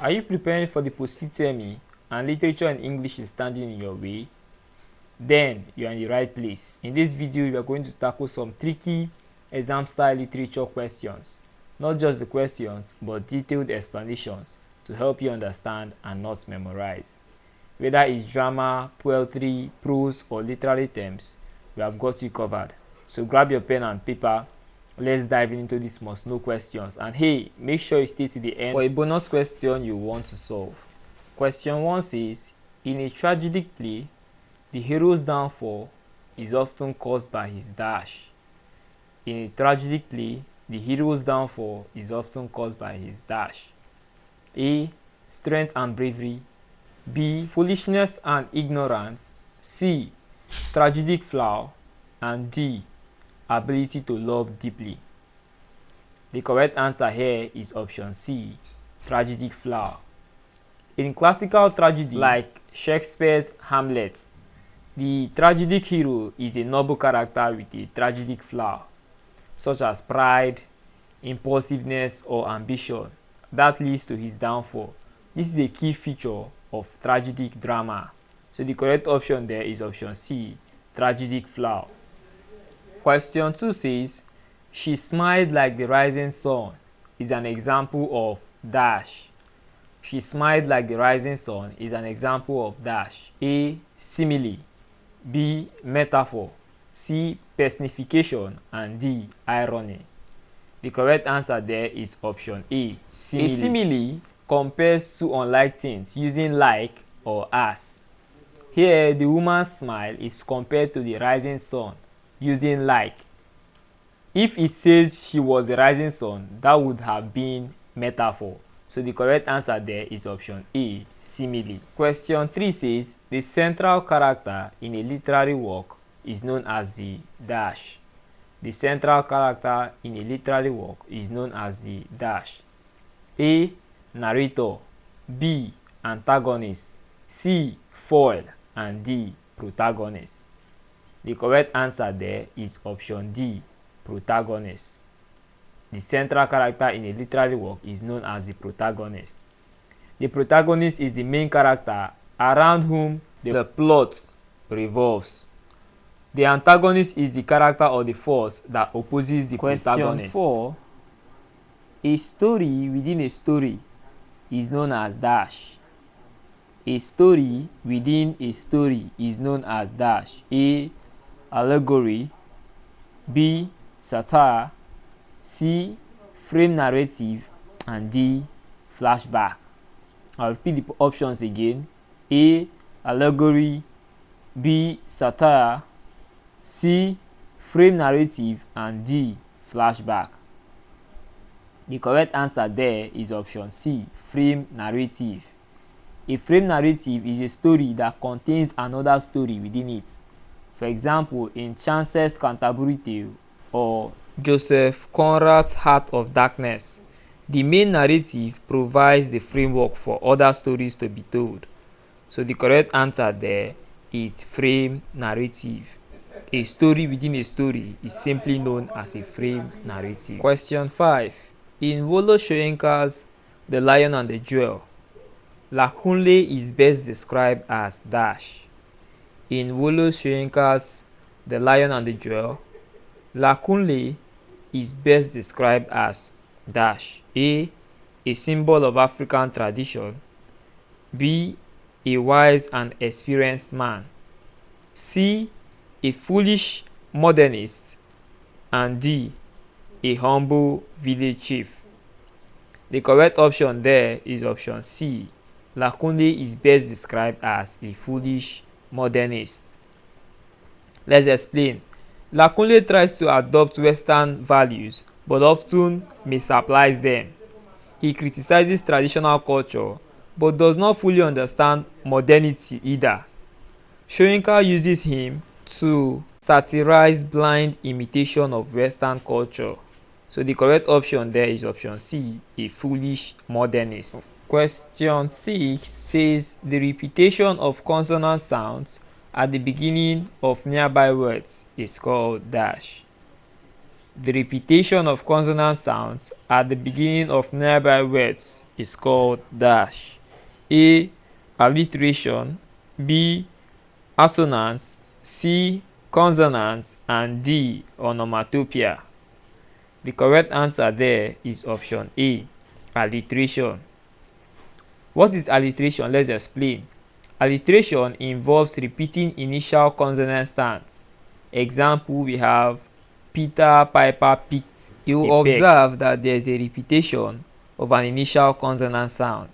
Are you preparing for the Post UTME and literature and English is standing in your way? Then you are in the right place. In this video, we are going to tackle some tricky exam style literature questions. Not just the questions, but detailed explanations to help you understand and not memorize. Whether it's drama, poetry, prose, or literary terms, we have got you covered. So grab your pen and paper. Let's dive into these must know questions. And hey, make sure you stay to the end for a bonus question you want to solve. Question 1 says, in a tragic play, the hero's downfall is often caused by his dash. In a tragic play, the hero's downfall is often caused by his dash. A. Strength and bravery. B. Foolishness and ignorance. C. Tragic flaw. And D. Ability to love deeply. The correct answer here is option C. Tragic flaw. In classical tragedy like Shakespeare's Hamlet, the tragic hero is a noble character with a tragic flaw, such as pride, impulsiveness, or ambition that leads to his downfall. This is a key feature of tragic drama. So the correct option there is option C, tragic flaw. Question 2 says, she smiled like the rising sun is an example of dash. She smiled like the rising sun is an example of dash. A. Simile. B. Metaphor. C. Personification. And D. Irony. The correct answer there is option A. Simile. A simile compares two unlike things using like or as. Here, the woman's smile is compared to the rising sun using like. If it says she was the rising sun, that would have been metaphor. So the correct answer there is option A, simile. Question 3 says, the central character in a literary work is known as the dash. The central character in a literary work is known as the dash. A. Narrator. B. Antagonist. C. Foil. And D. Protagonist. The correct answer there is option D, protagonist. The central character in a literary work is known as the protagonist. The protagonist is the main character around whom the plot revolves. The antagonist is the character or the force that opposes the protagonist. Question 4. A story within a story is known as dash. A story within a story is known as dash. A. Allegory. B. Satire. C. Frame narrative. And D. Flashback. I'll repeat the options again. A. Allegory. B. Satire. C. Frame narrative. And D. Flashback. The correct answer there is option C. Frame narrative. A frame narrative is a story that contains another story within it. For example, in Chance's Canterbury Tale or Joseph Conrad's Heart of Darkness, the main narrative provides the framework for other stories to be told. So the correct answer there is frame narrative. A story within a story is simply known as a frame narrative. Question 5. In Wole Soyinka's The Lion and the Jewel, Lakunle is best described as dash. In Wole Soyinka's The Lion and the Jewel, Lakunle is best described as dash. A symbol of African tradition. B. A wise and experienced man. C. A foolish modernist. And D. A humble village chief. The correct option there is option C. Lakunle is best described as a foolish modernist. Let's explain. Lakunle tries to adopt Western values but often misapplies them. He criticizes traditional culture but does not fully understand modernity either. Soyinka uses him to satirize blind imitation of Western culture. So the correct option there is option C, a foolish modernist. Question 6 says the repetition of consonant sounds at the beginning of nearby words is called dash. The repetition of consonant sounds at the beginning of nearby words is called dash. A. Alliteration. B. Assonance. C. Consonants. And D. Onomatopoeia. The correct answer there is option A. Alliteration. What is alliteration? Let's explain. Alliteration involves repeating initial consonant sounds. Example, we have Peter Piper picked. You will observe that there is a repetition of an initial consonant sound.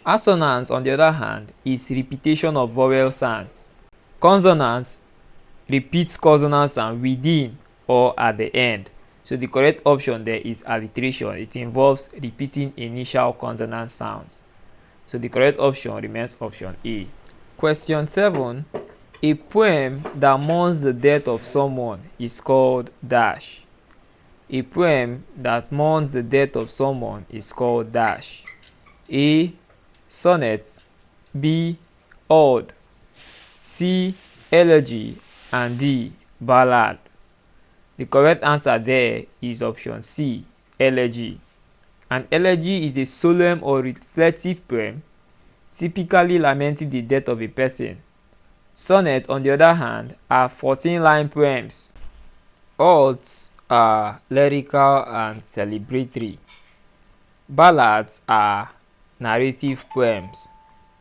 Assonance, on the other hand, is repetition of vowel sounds. Consonants repeats consonant sound within or at the end. So the correct option there is alliteration. It involves repeating initial consonant sounds. So the correct option remains option A. Question 7. A poem that mourns the death of someone is called dash. A poem that mourns the death of someone is called dash. A. Sonnet. B. Ode. C. Elegy. And D. Ballad. The correct answer there is option C. Elegy. An elegy is a solemn or reflective poem, typically lamenting the death of a person. Sonnets, on the other hand, are 14-line poems. Odes are lyrical and celebratory. Ballads are narrative poems.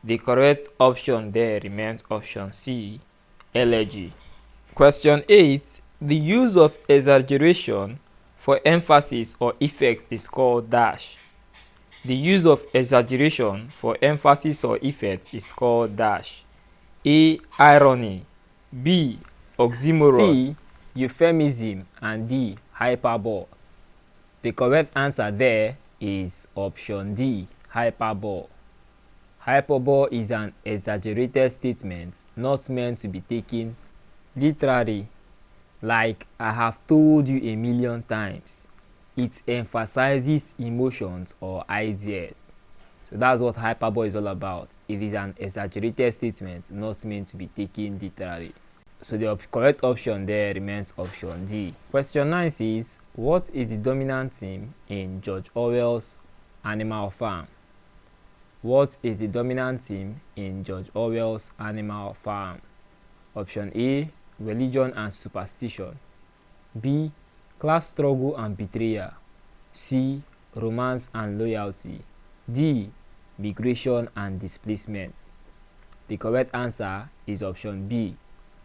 The correct option there remains option C. Elegy. Question 8. The use of exaggeration for emphasis or effect is called dash. The use of exaggeration for emphasis or effect is called dash. A. Irony. B. Oxymoron. C. Euphemism. And D. Hyperbole. The correct answer there is option D. Hyperbole. Hyperbole is an exaggerated statement not meant to be taken literally, like I have told you a million times. It emphasizes emotions or ideas. So that's what hyperbole is all about. It is an exaggerated statement not meant to be taken literally. So the correct option there remains option D. Question 9 says, what is the dominant theme in George Orwell's Animal Farm? What is the dominant theme in George Orwell's Animal Farm? Option A. Religion and superstition. B. Class struggle and betrayal. C. Romance and loyalty. D. Migration and displacement. The correct answer is option B.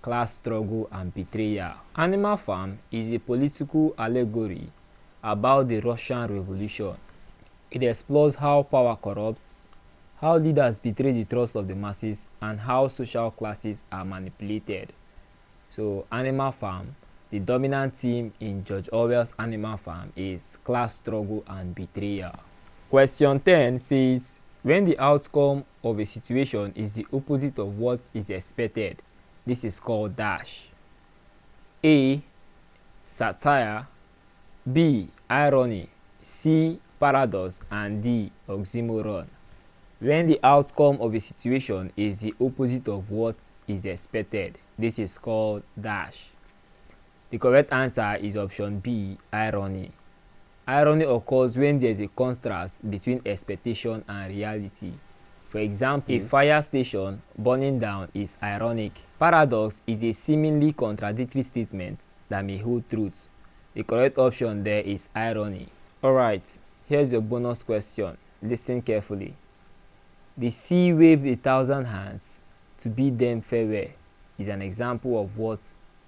Class struggle and betrayal. Animal Farm is a political allegory about the Russian Revolution. It explores how power corrupts, how leaders betray the trust of the masses, and how social classes are manipulated. So Animal Farm, the dominant theme in George Orwell's Animal Farm is class struggle and betrayal. Question 10 says, when the outcome of a situation is the opposite of what is expected, this is called dash. A. Satire. B. Irony. C. Paradox. And D. Oxymoron. When the outcome of a situation is the opposite of what is expected, this is called dash. The correct answer is option B. Irony. Irony occurs when there is a contrast between expectation and reality. For example, a fire station burning down is ironic. Paradox is a seemingly contradictory statement that may hold truth. The correct option there is irony. Alright, here's your bonus question. Listen carefully. The sea waved 1,000 hands to bid them farewell is an example of what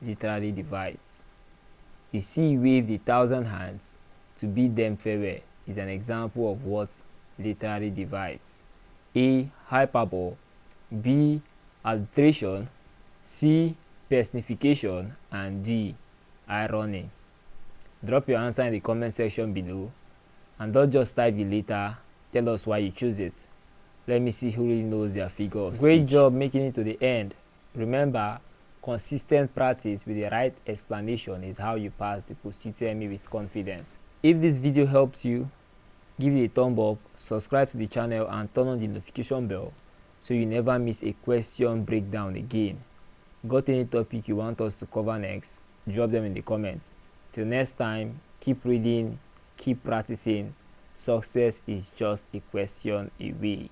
literary device. The sea waved 1,000 hands to bid them farewell is an example of what literary device. A. Hyperbole. B. Alliteration. C. Personification. And D. Irony. Drop your answer in the comment section below, and don't just type it later. Tell us why you choose it. Let me see who really knows their figure of speech. Great job making it to the end. Remember, consistent practice with the right explanation is how you pass the Post UTME with confidence. If this video helps you, give it a thumb up, subscribe to the channel, and turn on the notification bell so you never miss a question breakdown again. Got any topic you want us to cover next? Drop them in the comments. Till next time, keep reading, keep practicing. Success is just a question away.